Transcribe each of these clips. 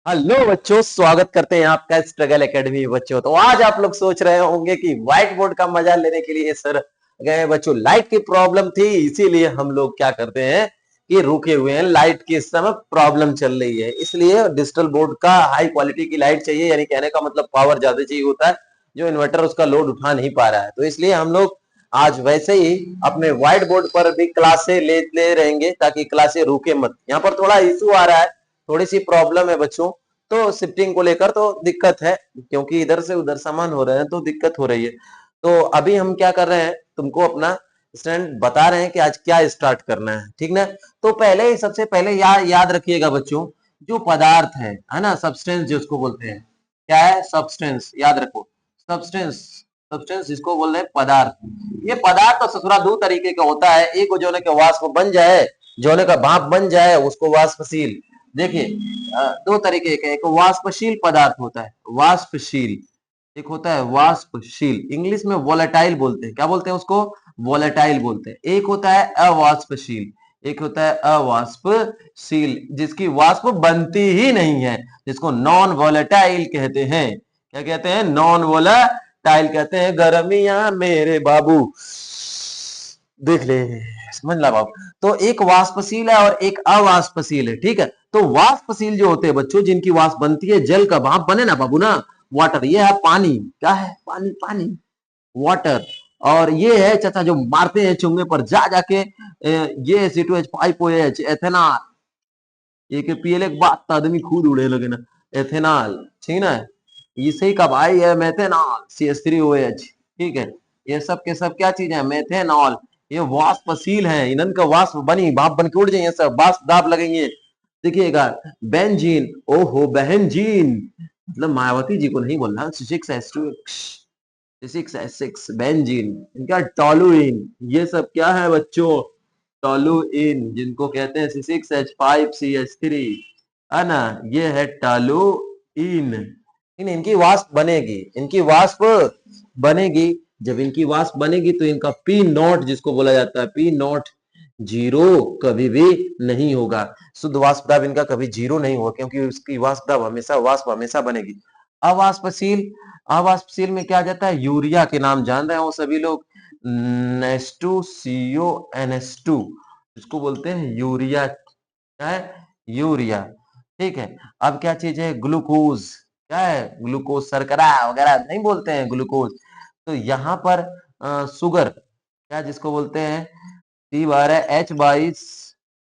Hello बच्चों, स्वागत करते हैं आपका स्ट्रगल एकेडमी में। बच्चों, तो आज आप लोग सोच रहे होंगे कि व्हाइट बोर्ड का मजा लेने के लिए सर गए। बच्चों, लाइट की प्रॉब्लम थी, इसीलिए हम लोग क्या करते हैं कि रुके हुए हैं। लाइट की इस समय प्रॉब्लम चल रही है, इसलिए डिजिटल बोर्ड का हाई क्वालिटी की लाइट चाहिए। यानी कहने का मतलब पावर ज्यादा चाहिए होता है, जो इन्वर्टर उसका लोड उठा नहीं पा रहा है। तो इसलिए हम लोग आज वैसे ही अपने व्हाइट बोर्ड पर भी क्लासे ले रहेंगे, ताकि क्लासे रुके मत। यहाँ पर थोड़ा इशू आ रहा है, थोड़ी सी प्रॉब्लम है बच्चों। तो शिफ्टिंग को लेकर तो दिक्कत है, क्योंकि इधर से उधर सामान हो रहे हैं तो दिक्कत हो रही है। तो अभी हम क्या कर रहे हैं, तुमको अपना स्टैंड बता रहे हैं कि आज क्या स्टार्ट करना है, ठीक ना। तो पहले सबसे पहले याद रखिएगा बच्चों, जो पदार्थ है ना, सब्सटेंस जिसको बोलते हैं। क्या है? सब्सटेंस, याद रखो। सब्सटेंस, सब्सटेंस जिसको बोल रहे हैं पदार्थ। ये पदार्थ तो ससुरा दो तरीके का होता है। एक वो जोने के वाष्प बन जाए, जोने का भाप बन जाए, उसको वाष्पशील। देखिए, दो तरीके के, एक वाष्पशील पदार्थ होता है, वाष्पशील। एक होता है वाष्पशील, इंग्लिश में वोलेटाइल बोलते हैं। क्या बोलते हैं उसको? वोलेटाइल बोलते हैं। एक होता है अवाष्पशील, एक होता है अवाष्पशील, जिसकी वाष्प बनती ही नहीं है, जिसको नॉन वोलेटाइल कहते हैं। क्या कहते हैं? नॉन वोलेटाइल कहते हैं। गर्मियां मेरे बाबू देख ले, समझ ला बाबू। तो एक वाष्पशील है और एक अवाष्पशील है, ठीक है। तो वाष्पशील जो होते हैं बच्चों, जिनकी वाष्प बनती है, जल का भाप बने ना बाबू ना, वाटर। ये है पानी। क्या है? पानी, पानी, वाटर। और ये है चाचा जो मारते हैं चुंगे पर जा जाके, ये C2H5OH एथेनॉल। ये के पियले के बाद आदमी खुद उड़े लगे ना, एथेनॉल, ठीक ना। इसी का भाई है मेथेनॉल, CH3OH, ठीक है। ये सब के सब क्या चीज है? मेथेनॉल। ये वाष्पशील है, ईंधन का वाष्प बनी, भाप बन के उड़ जाइए, सब वाष्प दाब लगेंगे। देखिएगा, बेंजीन, ओहो बहनजीन, मतलब मायावती जी को नहीं बोल रहा, C6H6 बेंजीन, इनका टॉलुइन। ये सब क्या है बच्चों? टॉलुइन, जिनको कहते हैं C6H5CH3, है ना। ये है टॉलुइन। इनकी वाष्प बनेगी, इनकी वाष्प बनेगी। जब इनकी वाष्प बनेगी तो इनका पी नॉट, जिसको बोला जाता है पी नॉट, जीरो कभी भी नहीं होगा। शुद्ध वाष्प दाब इनका कभी जीरो नहीं होगा, क्योंकि उसकी वाष्प दाब हमेशा, वाष्प हमेशा बनेगी। अवाष्पशील, अवाष्पशील में क्या आ जाता है? यूरिया के नाम जान रहे हो सभी लोग, N2CO2, इसको बोलते हैं यूरिया। क्या है? यूरिया, ठीक है। अब क्या चीज है? ग्लूकोज। क्या है? ग्लूकोज, शर्करा वगैरह नहीं बोलते हैं, ग्लूकोज। तो यहाँ पर शुगर, क्या जिसको बोलते हैं? C12H22,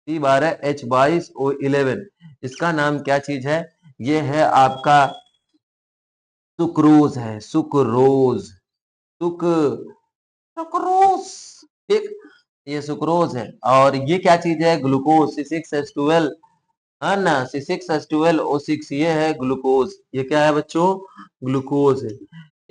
C12H22O11, इसका नाम क्या चीज है? ये है आपका सुक्रोज है, सुक्रोज, सुक सुक्रोज, ठीक। ये सुक्रोज है। और ये क्या चीज है? ग्लूकोज, C6H12, है ना, C6H12O6, ये है ग्लूकोज। ये क्या है बच्चों? ग्लूकोज है।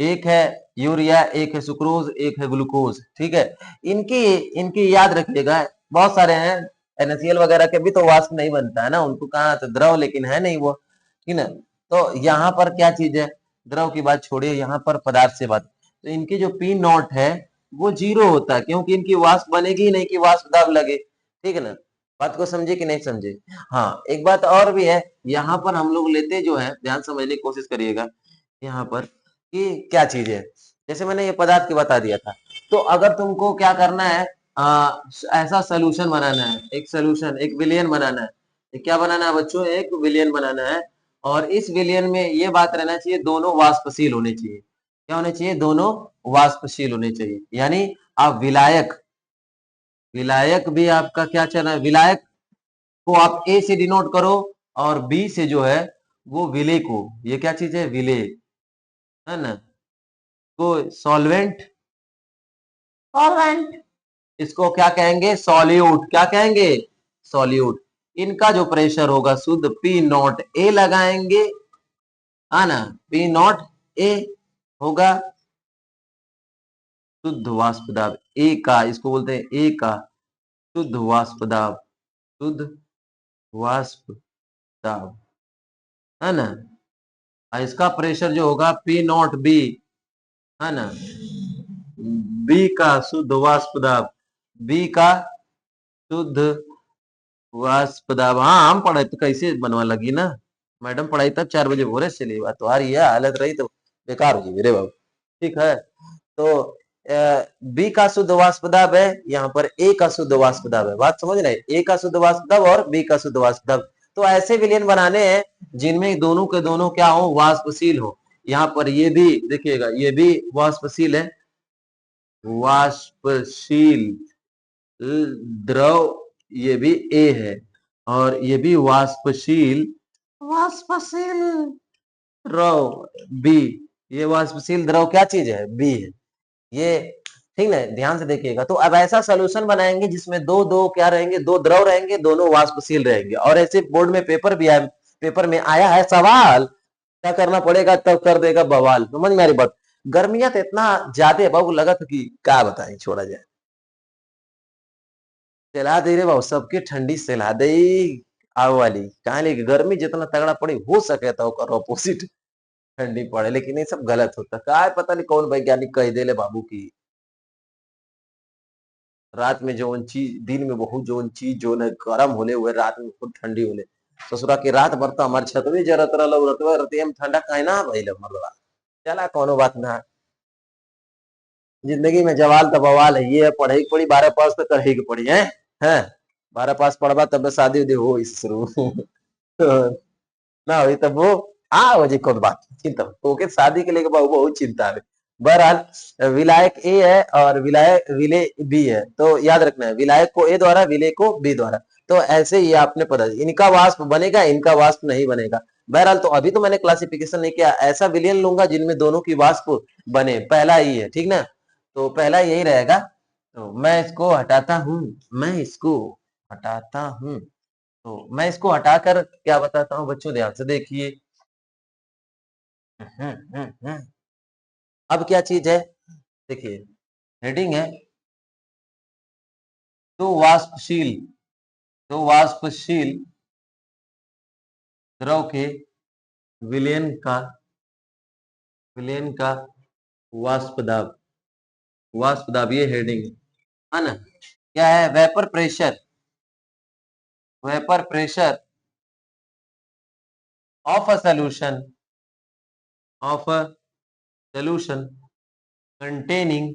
एक है यूरिया, एक है सुक्रोज, एक है ग्लूकोज, ठीक है। इनकी इनकी याद रखिएगा, बहुत सारे हैं। NaCl वगैरह के भी तो वाष्प नहीं बनता है ना, उनको कहा तो द्रव, लेकिन है नहीं वो, ठीक ना। तो यहाँ पर क्या चीज है? द्रव की बात छोड़िए, यहाँ पर पदार्थ से बात। तो इनकी जो पी नॉट है वो जीरो होता है, क्योंकि इनकी वाष्प बनेगी ही नहीं कि वाष्प दाब लगे, ठीक है ना। बात को समझे कि नहीं समझे? हाँ, एक बात और भी है। यहाँ पर हम लोग लेते जो है, ध्यान समझने की कोशिश करिएगा यहाँ पर, कि क्या चीज है। जैसे मैंने ये पदार्थ की बता दिया था, तो अगर तुमको क्या करना है, ऐसा सोल्यूशन बनाना है, एक सोल्यूशन, एक विलियन बनाना है। ये क्या बनाना है बच्चों? एक विलियन बनाना है। और इस विलियन में ये बात रहना चाहिए, दोनों वाष्पशील होने चाहिए। क्या होने चाहिए? दोनों वाष्पशील होने चाहिए। यानी आप विलायक, विलायक भी आपका क्या चलना है? विलायक को आप ए से डिनोट करो, और बी से जो है वो विले को, ये क्या चीज है? विले, है ना। को सॉल्वेंट, सॉल्वेंट, इसको क्या कहेंगे? सॉल्यूट। क्या कहेंगे? सॉल्यूट। इनका जो प्रेशर होगा शुद्ध पी नॉट ए लगाएंगे, है ना। पी नॉट ए होगा शुद्ध वाष्प दाब ए का, इसको बोलते हैं ए का शुद्ध वाष्प दाब, शुद्ध वाष्प दाब, है ना। और इसका प्रेशर जो होगा पी नॉट बी, है ना। बी का शुद्ध वाष्प दाब, बी का शुद्ध वाष्प दाब। हाँ, हम पढ़े तो कैसे बनवा लगी ना, मैडम पढ़ाई तब 4 बजे भोरे से चली, तुम्हारी यह हालत रही तो बेकार होगी मेरे बाबू। ठीक है, तो बी का शुद्ध वाष्प दाब है, यहाँ पर ए का शुद्ध वाष्प दाब है। बात समझ रहे, ए का शुद्ध वाष्प दाब और बी का शुद्ध वाष्प दाब। तो ऐसे विलयन बनाने हैं जिनमें दोनों के दोनों क्या हो, वाष्पशील हो। यहाँ पर ये भी देखिएगा, ये भी वाष्पशील है, वाष्पशील द्रव, ये भी ए है, और ये भी वाष्पशील वाष्पशील द्रव बी। ये वाष्पशील द्रव क्या चीज है, बी है ये। ठीक है, ध्यान से देखिएगा। तो अब ऐसा सोल्यूशन बनाएंगे जिसमें दो दो क्या रहेंगे, दो द्रव रहेंगे, दोनों वाष्पशील रहेंगे। और ऐसे बोर्ड में पेपर भी आया, पेपर में आया है सवाल, क्या करना पड़ेगा तब कर देगा बवाल। समझ में आ रही बात। गर्मियां तो इतना ज्यादा बाबू लगा था कि क्या बताएं, छोड़ा जाए। सेला दे रे बाबू, सबके ठंडी सेला दे आव वाली। कहा लेकिन गर्मी जितना तगड़ा पड़ी हो सके तो ऑपोजिट ठंडी पड़े, लेकिन ये सब गलत होता। काय पता नहीं कौन वैज्ञानिक कह दे ले बाबू की रात में जो चीज दिन में बहुत जो चीज जो है गर्म होले हुए, रात में खुद ठंडी होले। ससुरा की रात भर तो हमारे छत भी जरत रहल, रतवा रतिया में ठंडा काहे ना भइल मरवा। चला कोनो बात ना, जिंदगी में जवाल तो बवाल है। ये पढ़े की पड़ी, 12 पास तो करे की पड़ी है। 12 पास पढ़बा तब शादी उदी हो शुरू ना हुई तब वो हाँ वजह कौन बात चिंता तो के शादी के लेके बहुत बहुत चिंता है। बहरहाल विलायक ए है और विलायक विले बी है, तो याद रखना है विलायक को ए द्वारा, विले को बी द्वारा। तो ऐसे ही आपने पता, इनका वाष्प बनेगा, इनका वाष्प नहीं बनेगा। बहरहाल तो अभी तो मैंने क्लासिफिकेशन नहीं किया, ऐसा विलयन लूंगा जिनमें दोनों की वाष्प बने, पहला ही है। ठीक ना, तो पहला यही रहेगा। तो मैं इसको हटाता हूं, मैं इसको हटाता हूं। तो मैं इसको हटाकर क्या बताता हूं बच्चों, ध्यान से देखिए। अब क्या चीज है, देखिए हेडिंग है तो वाष्पशील, तो वाष्पशील द्रव के विलयन का, विलयन का वाष्प दाब, वाष्प दाब ये हेडिंग है ना। क्या है, vapour pressure, vapour pressure of a solution, of a solution containing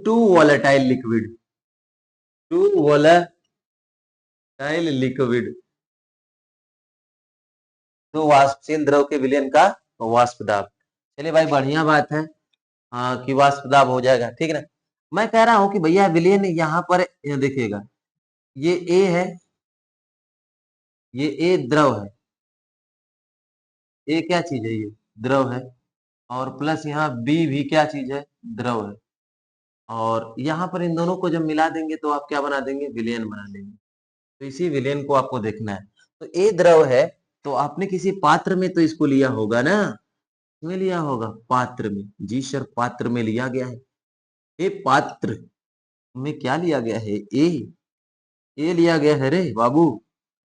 two volatile liquid, two volatile liquid, तो वाष्पशील द्रव के विलयन का वाष्प दाब। चलिए भाई बढ़िया बात है, हाँ कि वाष्प दाब हो जाएगा। ठीक है ना, मैं कह रहा हूं कि भैया विलयन यहाँ पर देखिएगा, ये ए है, ये ए द्रव है, ए क्या चीज है, ये द्रव है, और प्लस यहाँ बी भी क्या चीज है, द्रव है। और यहाँ पर इन दोनों को जब मिला देंगे तो आप क्या बना देंगे, विलयन बना देंगे। तो इसी विलयन को आपको देखना है। तो ए द्रव है, तो आपने किसी पात्र में तो इसको लिया होगा ना, में लिया होगा पात्र में, जी सर पात्र में लिया गया है। ए पात्र में क्या लिया गया है, ए लिया गया है रे बाबू,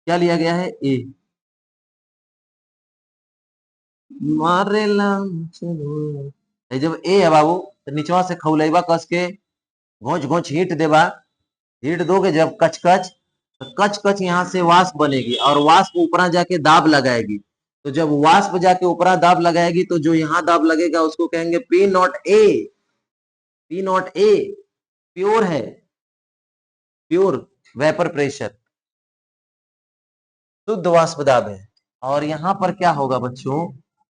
क्या लिया गया है, ए। मारेला चलो, जब ए है बाबू तो निचवा से खौलेबा कस के घोंच घोंच हीट देबा, हीट दोगे जब कच कच, तो कच कच यहाँ से वाष्प बनेगी, और वाष्प ऊपरा जाके दाब लगाएगी। तो जब वाष्प जाके ऊपरा दाब लगाएगी तो जो यहाँ दाब लगेगा उसको कहेंगे P not a, P not a pure है, प्योर वेपर प्रेशर, शुद्ध वाष्प दाब है। और यहाँ पर क्या होगा बच्चों,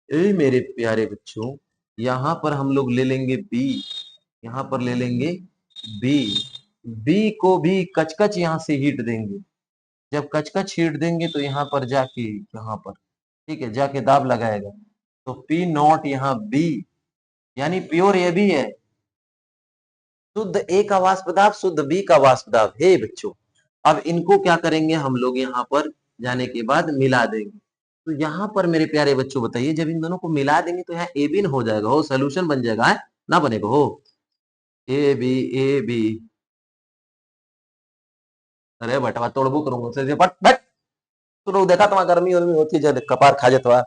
ए मेरे प्यारे बच्चों, यहाँ पर हम लोग ले लेंगे बी, यहाँ पर ले लेंगे बी, बी को भी कचकच यहाँ से हीट देंगे। जब कचकच छीट देंगे तो यहाँ पर जाके, यहाँ पर ठीक है जाके दाब लगाएगा। तो पी नॉट यहाँ बी, यानी प्योर ये भी है, शुद्ध ए का वाष्प दाब, शुद्ध बी का वाष्प दाब है बच्चों। अब इनको क्या करेंगे हम लोग, यहाँ पर जाने के बाद मिला देंगे। तो यहाँ पर मेरे प्यारे बच्चों बताइए, जब इन दोनों को मिला देंगे तो यहाँ ए बी हो जाएगा, हो सोल्यूशन बन जाएगा है ना, बनेगा हो ए बी, ए बी। अरे बटवा तोड़बू करूंगा बट बट, तो देखा तुम्हारा गर्मी उर्मी होती है, जब कपार खा जाता।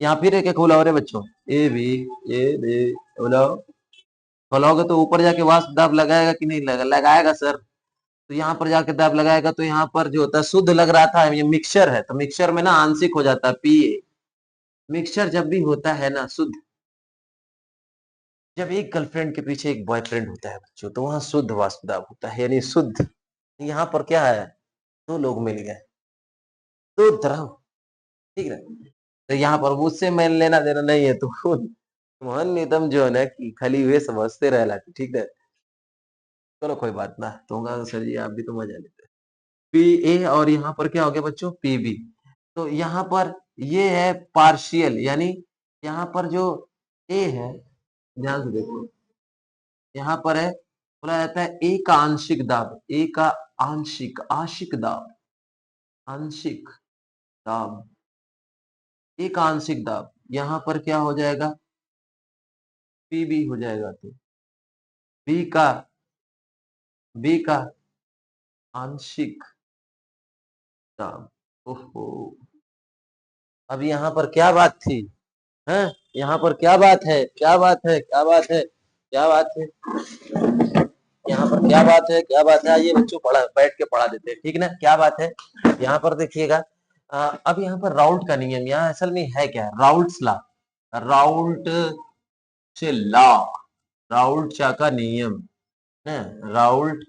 यहाँ फिर एक एक खोला हो रहे बच्चों, ए बी, ए बी खोलाओ, खोलाओगे तो ऊपर जाके वाष्प दाब लगाएगा कि नहीं, लगाएगा सर। तो तो यहाँ पर जाके दाब लगाएगा तो यहाँ पर जो होता है शुद्ध लग रहा था, ये मिक्सचर है तो मिक्सचर में ना आंशिक हो जाता है पीए। मिक्सचर जब भी होता है ना शुद्ध, जब एक गर्लफ्रेंड के पीछे एक बॉयफ्रेंड होता है बच्चों, तो वहां शुद्ध वाष्पदाब होता है यानी शुद्ध। यहाँ पर क्या है, दो लोग मिल गए, दो द्रव, ठीक है। तो यहाँ पर मुझसे मैं लेना देना नहीं है, तो मोहन नितम जो है ना कि खाली वे समझते रहला, ठीक है। चलो कोई बात ना, तो होगा सर जी आप भी तो मजा लेते हैं। पी ए और यहाँ पर क्या हो गया बच्चों, पी बी। तो यहाँ पर ये है पार्शियल, यानी यहाँ पर जो ए है, ध्यान से देखो, यहाँ पर है, बोला जाता है ए का आंशिक दाब, ए का आंशिक, आंशिक दाब, आंशिक दाब, ए का आंशिक दाब, यहाँ पर क्या हो जाएगा, पी बी हो जाएगा। तो बी का, बी का आंशिक दाब, ओहो, अब यहाँ पर क्या बात थी, हैं? यहाँ पर क्या बात है, क्या बात है, क्या बात है, क्या बात है, यहाँ पर क्या बात है, क्या बात है, ये बच्चों पढ़ा, बैठ के पढ़ा देते हैं, ठीक ना, क्या बात है। यहाँ पर देखिएगा, अब यहाँ पर राउल्ट का नियम, यहाँ असल में है क्या, राउल्ट्स लॉ, राउल्ट से लॉ, राउल्ट चा का नियम है, राउल्ट,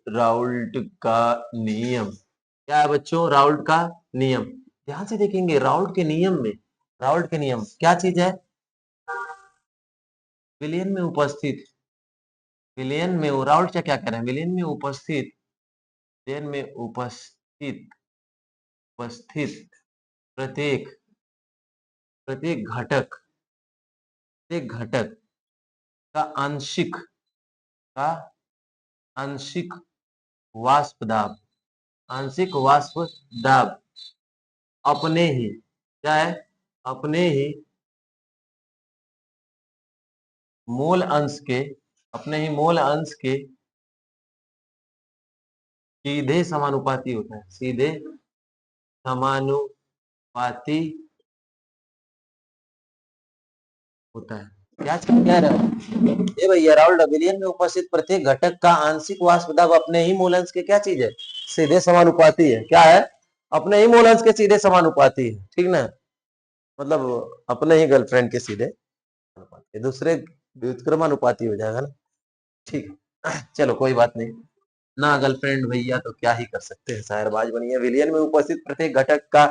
राउल्ट का नियम क्या है बच्चों, राउल्ट का नियम, ध्यान से देखेंगे राउल्ट के नियम में, राउल्ट के नियम क्या चीज है, विलयन में उपस्थित, विलयन में, राउल्ट क्या क्या कह रहे हैं, विलयन में उपस्थित, विलयन में उपस्थित, उपस्थित प्रत्येक, प्रत्येक घटक, प्रत्येक घटक का आंशिक, का आंशिक वाष्प दाब, आंशिक वाष्प दाब अपने ही, क्या है, अपने ही मूल अंश के, अपने ही मूल अंश के सीधे समानुपाती होता है, सीधे समानुपाती होता है। क्या कह रहे हो ये भैया, राहुल, विलयन में उपस्थित प्रत्येक घटक का आंशिक वाष्प दाब अपने ही मूल अंश के क्या चीज है, सीधे समानुपाती है, क्या है, अपने ही मूल अंश के सीधे समानुपाती है, ठीक ना, मतलब अपने ही गर्लफ्रेंड के सीधे अनुपाती, दूसरे व्युत्क्रमानुपाती हो जाएगा ना, ठीक है। चलो कोई बात नहीं, ना गर्लफ्रेंड भैया तो क्या ही कर सकते हैं, शायरबाज बनिए। विलयन में उपस्थित प्रत्येक घटक का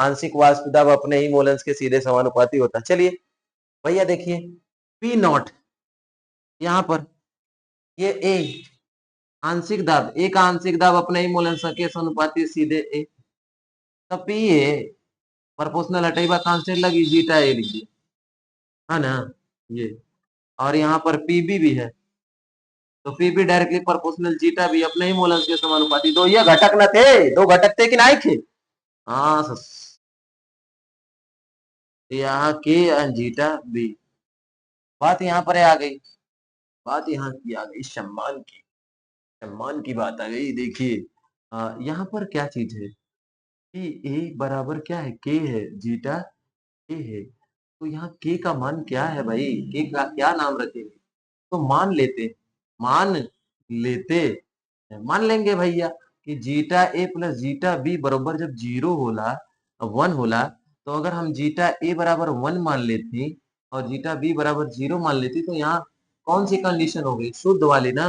आंशिक वाष्प दाब अपने ही मूल अंश के सीधे समानुपाती होता है। चलिए भैया देखिए, पी नॉट, यहाँ पर ये ए आंशिक दाब, ए का आंशिक दाब अपने ही मूल अंश के समानुपाती सीधे ए, तो पी ए प्रोपोर्शनल हटेगा कांस्टेंट लगी जीटा ए लिखिए, है ना, ये, और यहाँ पर पीबी भी है, तो पीबी डायरेक्टली प्रोपोर्शनल जीटा भी अपने ही मूल अंश के समानुपाती, दो ये घटक न थे, दो घटक थे कि नहीं थे, हाँ यहाँ के जीटा बी, बात यहाँ पर आ गई, बात यहाँ की आ गई सम्मान की, सम्मान की बात आ गई। देखिए यहाँ पर क्या चीज है कि ए बराबर क्या है, के है, जीटा ए है, तो यहाँ के का मान क्या है भाई, के का क्या नाम रखेंगे, तो मान लेते, मान लेंगे भैया कि zeta A plus zeta B बराबर जब जीरो होला, वन होला, तो अगर हम जीटा ए बराबर वन मान लेती और जीटा बी बराबर जीरो मान लेती, तो यहाँ कौन सी कंडीशन हो गई, शुद्ध वाली ना,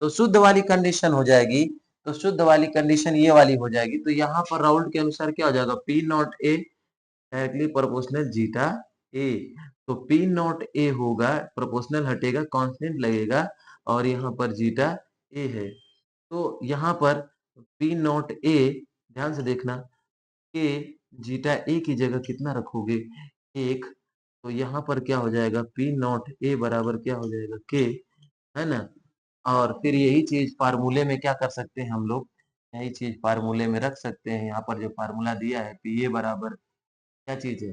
तो शुद्ध वाली कंडीशन हो जाएगी, तो शुद्ध वाली कंडीशन ये वाली हो जाएगी, तो यहाँ पर राउल्ट के अनुसार क्या हो जाएगा, P not A directly proportional zeta A, तो पी नॉट ए होगा, प्रोपोर्शनल हटेगा, कांस्टेंट लगेगा, और यहाँ पर जीटा ए है, तो यहाँ पर पी नॉट ए, ध्यान से देखना, के जीटा ए की जगह कितना रखोगे, एक, तो यहाँ पर क्या हो जाएगा, पी नॉट ए बराबर क्या हो जाएगा, के, है ना, और फिर यही चीज फार्मूले में क्या कर सकते हैं हम लोग, यही चीज फार्मूले में रख सकते हैं, यहाँ पर जो फार्मूला दिया है पी ए बराबर क्या चीज है,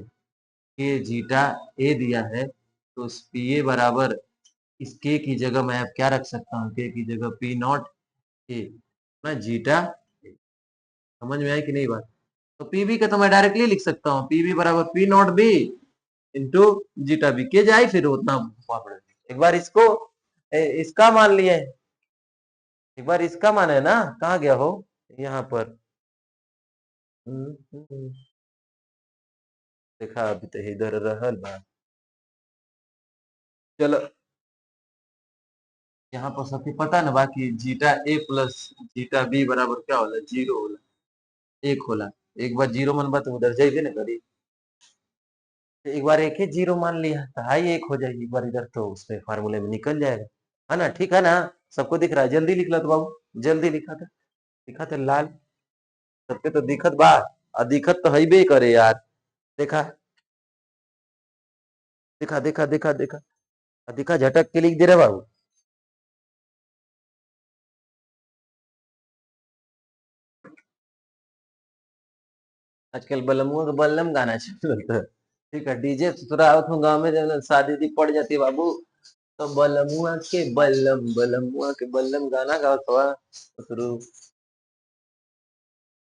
के जीटा ए दिया है, तो पी ए बराबर इस के की जगह मैं अब क्या रख सकता हूँ, के की जगह पी नॉट ए, मैं जीटा, समझ में आई कि नहीं बात, तो पीबी का तो मैं डायरेक्टली लिख सकता हूँ, पीबी बराबर P not B into zeta B, के जाए फिर उतना, एक बार इसको इसका मान लिए, एक बार इसका मान है ना, कहाँ गया हो? यहाँ पर। देखा अभी तो इधर रहल बा। चलो, यहाँ पर सबके पता ना बाकी zeta A plus zeta B बराबर क्या होला? जीरो होला, एक होला। एक बार जीरो मन बा तो उधर जाइए ना करी। एक बार एक ही जीरो मान लिया तो हाई एक हो जाएगी, एक बार इधर तो उसमें फार्मूले में निकल जाएगा। है ना? ठीक है ना? सबको दिख रहा है? जल्दी लिख लो तो बाबू, जल्दी लिखा था, लिखा था लाल। सबके तो दिखत बा, और दिखत तो है बे करे यार। देखा देखा देखा देखा देखा देखा, झटक के लिख दे रहे बाबू। आजकल बलमुआ का बल्लम गाना चलता है। ठीक है, डीजे थोड़ा आवत हूँ गाँव में, जब शादी दी पड़ जाती है बाबू, तो बलमुआ के बल्लम गाना गाओ थोड़ा शुरू।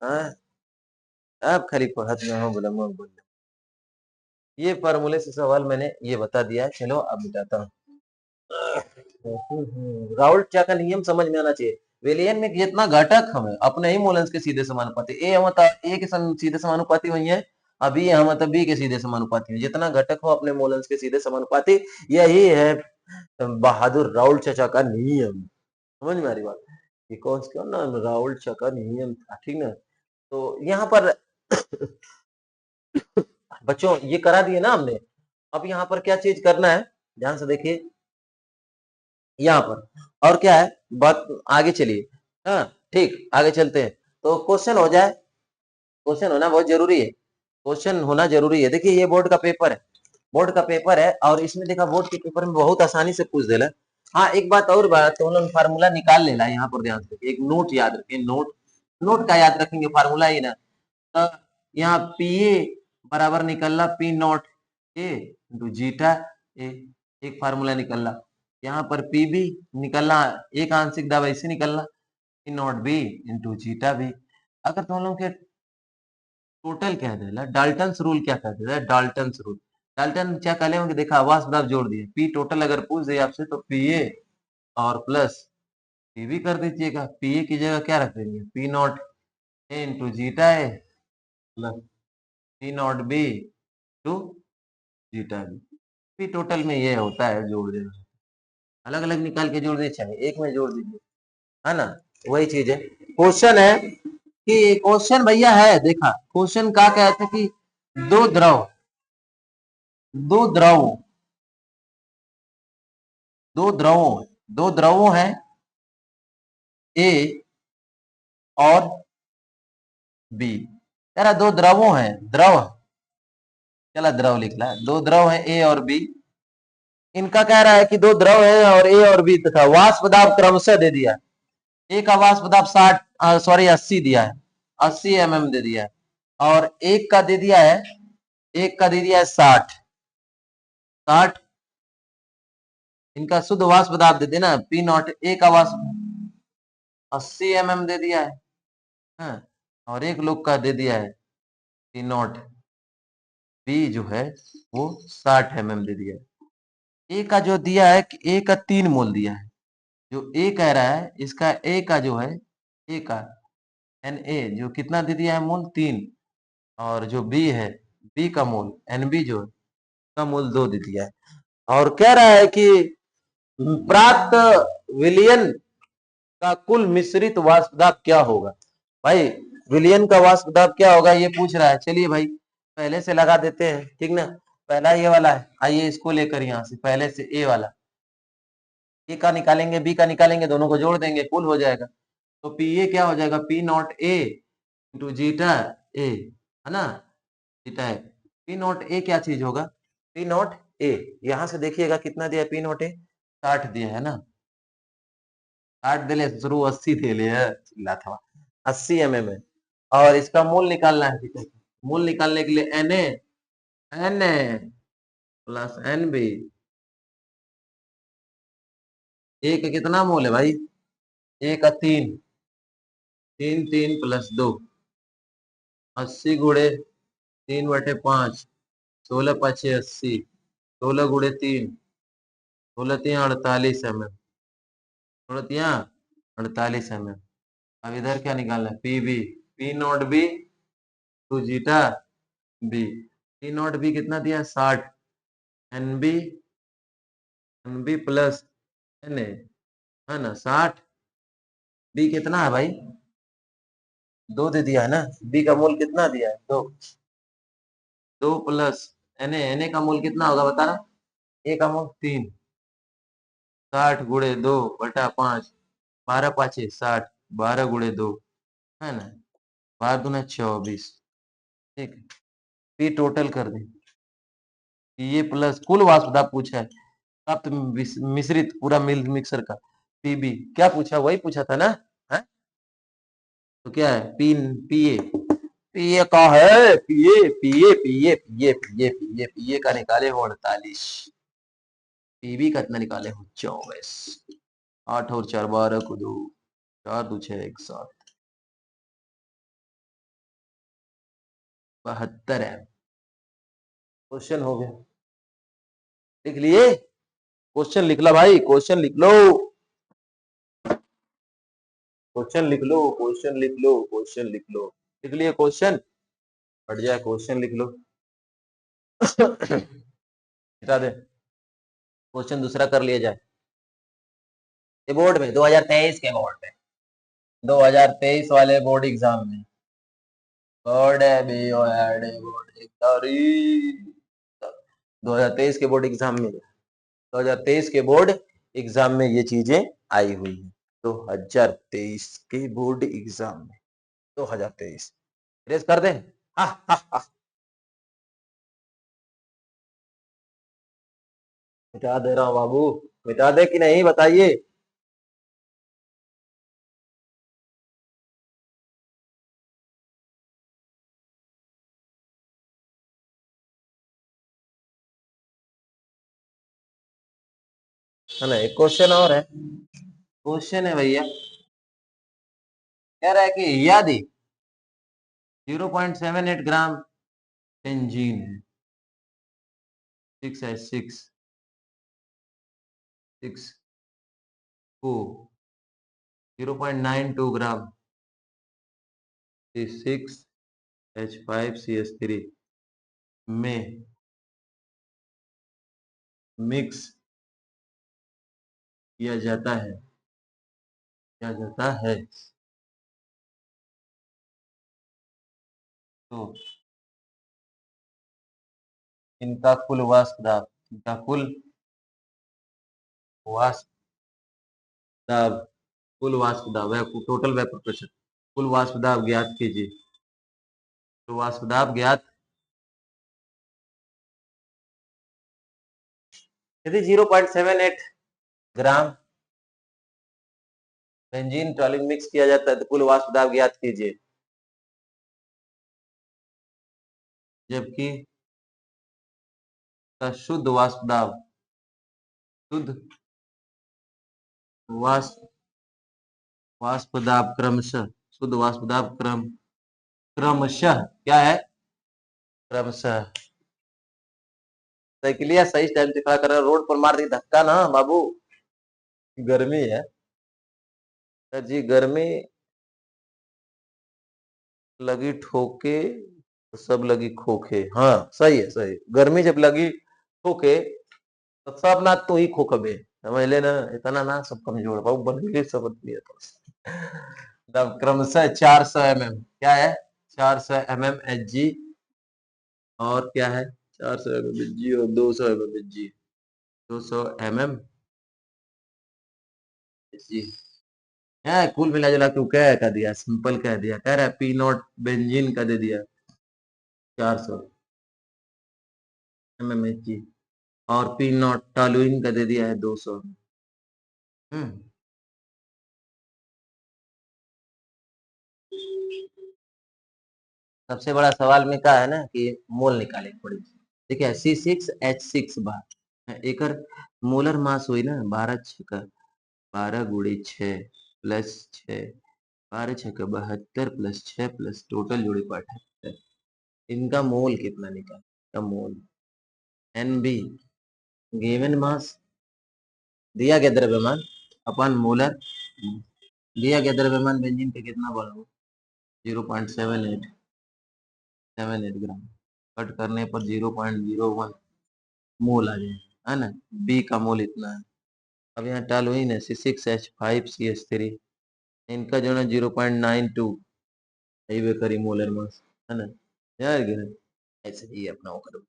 हाँ, आप खाली पढ़त में हो बलमुआ के बल्लम। ये फार्मूले से सवाल मैंने ये बता दिया है। चलो अब मिटाता हूँ। राउल्ट का नियम समझ में आना चाहिए। विलियन में जितना घटक हमें अपने ही मूलंश के सीधे समानुपाती, ए हम ए के सीधे समानुपाती वही है, अभी हम बी के सीधे समानुपाती है। जितना घटक हो अपने मूलंश के सीधे समानुपाती, यही है बहादुर राउल्ट चाचा का नियम। समझ में आ रही बात? ये कौन सा ना राउल्ट चाचा का नियम था, ठीक ना? तो यहाँ पर बच्चों ये करा दिए ना हमने। अब यहाँ पर क्या चीज करना है, ध्यान से देखिए यहाँ पर। और क्या है बात, आगे चलिए। हाँ, ठीक, आगे चलते हैं। तो क्वेश्चन हो जाए, क्वेश्चन होना बहुत जरूरी है, क्वेश्चन होना जरूरी है। देखिए ये बोर्ड का पेपर है, बोर्ड का पेपर है, और इसमें देखा बोर्ड के पेपर में बहुत आसानी से पूछ देला। हाँ, एक बात और बात, तो हम लोग फार्मूला निकाल लेला। यहाँ पर ध्यान से एक नोट याद रखें, नोट, नोट का याद रखेंगे, फार्मूला ही ना। तो यहाँ पी ए बराबर निकलना P not A into zeta A, एक फार्मूला निकलना। यहाँ पर पी बी निकलना, एक आंशिक दाब ऐसे निकलना, P not B into zeta B. अगर तुम लोग के टोटल कह देला, डाल्टन्स रूल क्या कहते हैं? डाल्टन्स रूल, डाल्टन क्या कहले होंगे? देखा आवाज बराबर जोड़ दिए, पी टोटल अगर पूछ दे आपसे तो पी ए और प्लस पी बी कर दीजिएगा। पी ए की जगह क्या रख देंगे? P not A into zeta A plus P not B to zeta B. P total में ये होता है जोड़ देना, अलग अलग निकाल के जोड़ दे, चाहे एक में जोड़ दीजिए, है ना? वही चीज है। क्वेश्चन है कि क्वेश्चन भैया है, देखा क्वेश्चन क्या कहते हैं कि दो द्रव, दो द्रव, दो द्रवों, दो द्रवों हैं ए और बी। कह रहा दो द्रवों हैं, द्रव, चला द्रव लिख ला, दो द्रव है ए और बी। इनका कह रहा है कि दो द्रव है और ए और बी तथा वाष्प दाब क्रमशः दे दिया। एक का वाष्प दाब 60, सॉरी 80 दिया है, 80 mm दे दिया है, और एक का दे दिया है, एक का दे दिया है 60, 60। इनका शुद्ध वाष्प दाब दे देना पी नॉट, ए का वाष्प 80 mm दे दिया है, हाँ? और एक लोग का दे दिया है पी नॉट बी जो है वो 60 mm दे दिया है। ए का जो दिया है कि ए का 3 मोल दिया है, जो ए कह रहा है इसका ए का जो है, ए का एन ए जो कितना दे दिया है मोल? 3। और जो बी है, बी का मोल एन बी जो है का मोल 2 दे दिया है। और कह रहा है कि प्राप्त विलयन का कुल मिश्रित वाष्प दाब क्या होगा? भाई विलयन का वाष्प दाब क्या होगा ये पूछ रहा है। चलिए भाई पहले से लगा देते हैं, ठीक ना? पहला ये वाला है, आइए इसको लेकर यहाँ से पहले से ए वाला, ए का निकालेंगे बी का निकालेंगे, दोनों को जोड़ देंगे, कुल हो जाएगा। तो पी ए क्या हो जाएगा? P not A into zeta A, है ना? जीटा है, पी नॉट ए क्या चीज होगा? पी नॉट ए, यहां से देखिएगा कितना दिया पी नॉट ए? 60 दिया है ना? 60 दे ले शुरू 80 दे ले चिल्ला था, 80 mm है। और इसका मूल निकालना है, ठीक है? मूल निकालने के लिए N A, N A plus N B, A का कितना मूल है भाई? ए का 3, 3 3 प्लस 2, 80 गुड़े 3/5, 16 5 80, 16 गुड़े 3, 16 3 48 mm, 16 3 48 mm। अब इधर क्या निकालना है, P B, P not B to zeta B, P not B कितना दिया 60, N B, N B plus N A, है ना 60, बी कितना है भाई 2 दे दिया है ना, बी का मूल कितना दिया है 2, 2 plus N A, N A का मूल कितना होगा बता रहा, ए का मूल 3, 60 गुणे 2 बटा 5, 12 पाँचे 60, 12 गुणे 2, है ना 12 दूना 24, ठीक है। पी टोटल कर दे, ये प्लस कुल वाष्प दाब पूछा है, प्राप्त मिश्रित पूरा मिल मिक्सर का, पीबी क्या पूछा वही पूछा था ना, है तो क्या है पी, पीए, पीए का है, पीए पीए पीए पीए पीए पीए पीए का निकाले हो 48, पीबी का इतना निकाले हो 24, 8 और 4 12 को 2, 4 2 6 1 7, 72 है। क्वेश्चन हो गया, लिख लिए, क्वेश्चन लिख लो भाई, क्वेश्चन लिख लो, क्वेश्चन लिख लो, क्वेश्चन लिख लो, क्वेश्चन लिख लो, लिख लिए क्वेश्चन, हट जाए क्वेश्चन लिख लो। हटा दे, क्वेश्चन दूसरा कर लिया जाए, ये बोर्ड में 2023 के बोर्ड में, 2023 वाले बोर्ड एग्जाम में, बोर्ड है बोर्ड 2023 के बोर्ड एग्जाम में, 2023 के बोर्ड एग्जाम में ये चीजें आई हुई है, 2023 के बोर्ड एग्जाम में, 2023 रेस कर दे, हा, हा, हा। मिटा दे रहा हूँ बाबू, मिटा दे कि नहीं बताइए, है ना। एक क्वेश्चन और है, क्वेश्चन है भैया, कह रहा है कि यदि 0.78 ग्राम बेंजीन है, 6 है 6 6 को 0.92 ग्राम C6H5CH3 में मिक्स किया जाता है, किया जाता है, तो इनका कुल वाष्प दाब, इनका कुल वाष्प दाब, कुल वाष्प दाब है, टोटल वेपर प्रेशर, कुल वाष्प दाब ज्ञात कीजिए, तो वाष्प दाब ज्ञात, यदि 0.78 ग्राम बेंजीन टॉलिन मिक्स किया जाता है तो कुल वाष्प दाब ज्ञात कीजिए, जबकि का शुद्ध वाष्प दाब, शुद्ध वाष्प वाष्प दाब क्रमशः, शुद्ध वाष्प दाब क्रमशः क्या है, क्रमशः, साइकिलिया सही टाइम से खड़ा कर रहा है, रोड पर मार दी धक्का ना बाबू, गर्मी है सर जी, गर्मी लगी ठोके तो सब लगी खोखे, हाँ सही है, सही, गर्मी जब लगी ठोके तो सब ना तू ही खोखबे, समझ लेना, इतना ना सब कमजोर बाबू बन सब तब क्रमशः 400 mm क्या है, 400 mm Hg, और क्या है 400 mm Hg और 200 mm Hg, 200 mm Hg है, कुल मिला जुला के क्या कह दिया, सिंपल कह दिया, कह रहा है पी नॉट बेंजीन का दे दिया 400 mm Hg, और पी नॉट टॉलुइन का दे दिया है 200। हम्म, सबसे बड़ा सवाल में क्या है ना कि मोल निकाले थोड़ी, ठीक है, C6H6 बार एकर मोलर मास हुई ना 12 छका 12 गुड़ी 6 प्लस 6, 12 छका 72 प्लस 6 प्लस टोटल जोड़ी पर 78, इनका मोल कितना निकाल, का mole N B given mass दिया गया द्रव्यमान अपन मोलर दिया गया द्रव्यमान बेंजीन का कितना बड़ा हो? 0.78 ग्राम। कट करने पर 0.01 मोल आ जाएगा, है ना। बी का मोल इतना है। अब यहाँ टॉलुइन है C6H5CH3, इनका जो है 0.92 यही बेकरी मोलर मास, है ना यार कि नहीं? ऐसे ही अपना वो करो।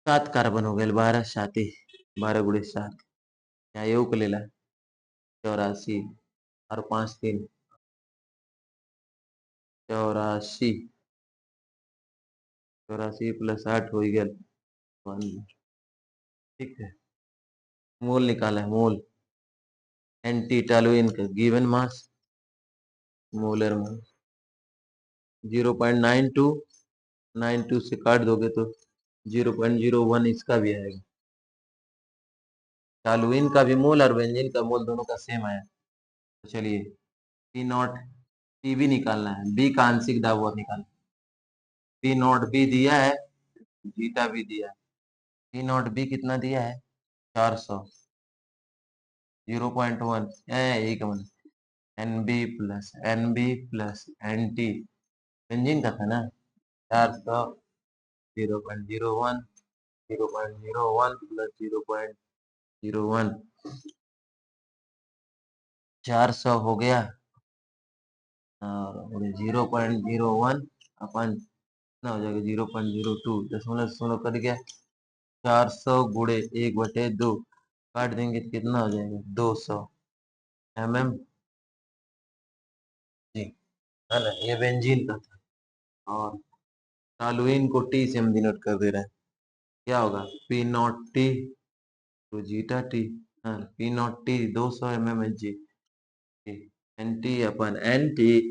7 कार्बन हो गए, 12 साथी, 12 गुड़े 7, यहाँ योग ले ला 84 और 5 3 84, 84 प्लस 8 हो गया 1। ठीक है, मोल निकाला है, मोल एंटी टॉलुइन का गिवन मास, मोलर मास 0.92, 92 से काट दोगे तो 0.01 इसका भी आएगा। टॉलुइन का भी मोल और बेंजीन का मोल दोनों का सेम आया। तो चलिए पी नॉट पी भी निकालना है, बी का आंशिक दाब वो निकालना है। पी नॉट बी दिया है, बीटा भी दिया है। पी नॉट बी कितना दिया है? 400, 0.1 यही का मतलब एन बी प्लस बेंजीन का था ना 400, 0.01, 0.01 प्लस 0.01, 400 हो गया और 0.01 अपन कितना हो जाएगा 0.02, दशमलव दशमलव कट गया। 400 × 1/2 काट देंगे तो कितना हो जाएगा 200 mm जी, है ना। ये बेंजीन का था और टॉलुइन को टी से हम डिनोट कर दे रहे हैं। क्या होगा P not T to zeta T, P not T 200 mmHg, N T अपन N T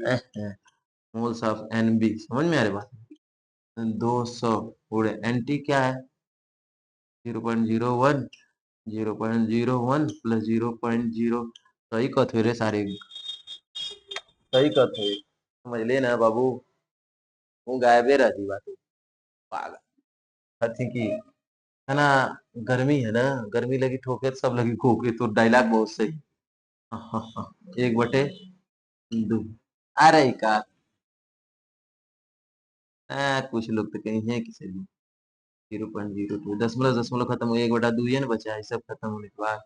moles of N B, समझ में आ रही बात? 200 पूरे एन टी क्या है 0.01, 0.01 प्लस 0.0, सही कथ रे सारे, सही कथ है, समझ लेना बाबू। वो गायबे रहती बात पागल हथी की, है ना। गर्मी है ना, गर्मी लगी ठोके तो सब लगी खोके, तो डायलॉग बहुत सही। हाँ, 1/2। अरे का कुछ लोग तो कहीं है किसी भी 0.02, दशमलव दशमलव खत्म हो 1/2 है ना बचा है, सब खत्म होने के बाद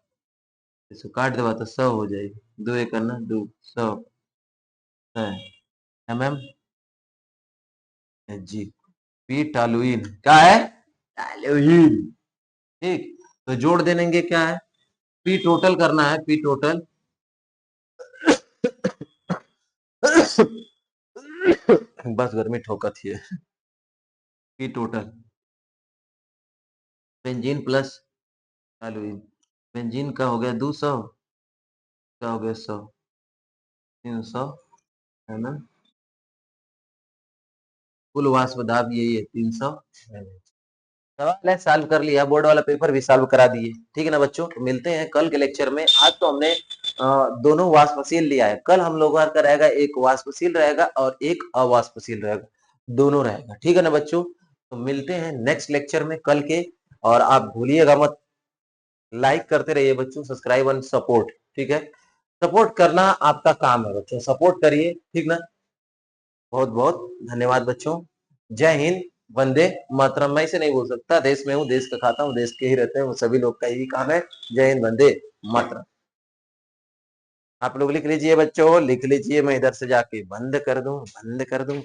इसको काट देगा तो 100 हो जाएगी। 2 एक करना 2 100 है mm जी। पी टॉलुइन क्या है? टॉलुइन। ठीक, तो जोड़ देंगे क्या है, पी टोटल करना है, पी टोटल बस गर्मी ठोकत ही है। P total benzene plus toluene, benzene का हो गया 200, का हो गया 100, 300 है ना। कुल वाष्प दाब यही है 300। सवाल है सॉल्व कर लिया, बोर्ड वाला पेपर भी सॉल्व करा दिए। ठीक है ना बच्चों, तो मिलते हैं कल के लेक्चर में। आज तो हमने दोनों वाष्पशील लिया है, कल हम लोगों का रहेगा एक वाष्पशील रहेगा और एक अवाष्पशील रहेगा, दोनों रहेगा। ठीक है ना बच्चों, तो मिलते हैं नेक्स्ट लेक्चर में कल के। और आप भूलिएगा मत, लाइक करते रहिए बच्चों, सब्सक्राइब एंड सपोर्ट। ठीक है, सपोर्ट करना आपका काम है बच्चों, सपोर्ट करिए। ठीक ना, बहुत बहुत धन्यवाद बच्चों। जय हिंद, वंदे मातरम। मैं इसे नहीं बोल सकता, देश में हूँ, देश का खाता हूँ, देश के ही रहते हैं, वो सभी लोग का यही काम है। जय हिंद, वंदे मातरम। आप लोग लिख लीजिए बच्चों, लिख लीजिए, मैं इधर से जाके बंद कर दूं, बंद कर दूं।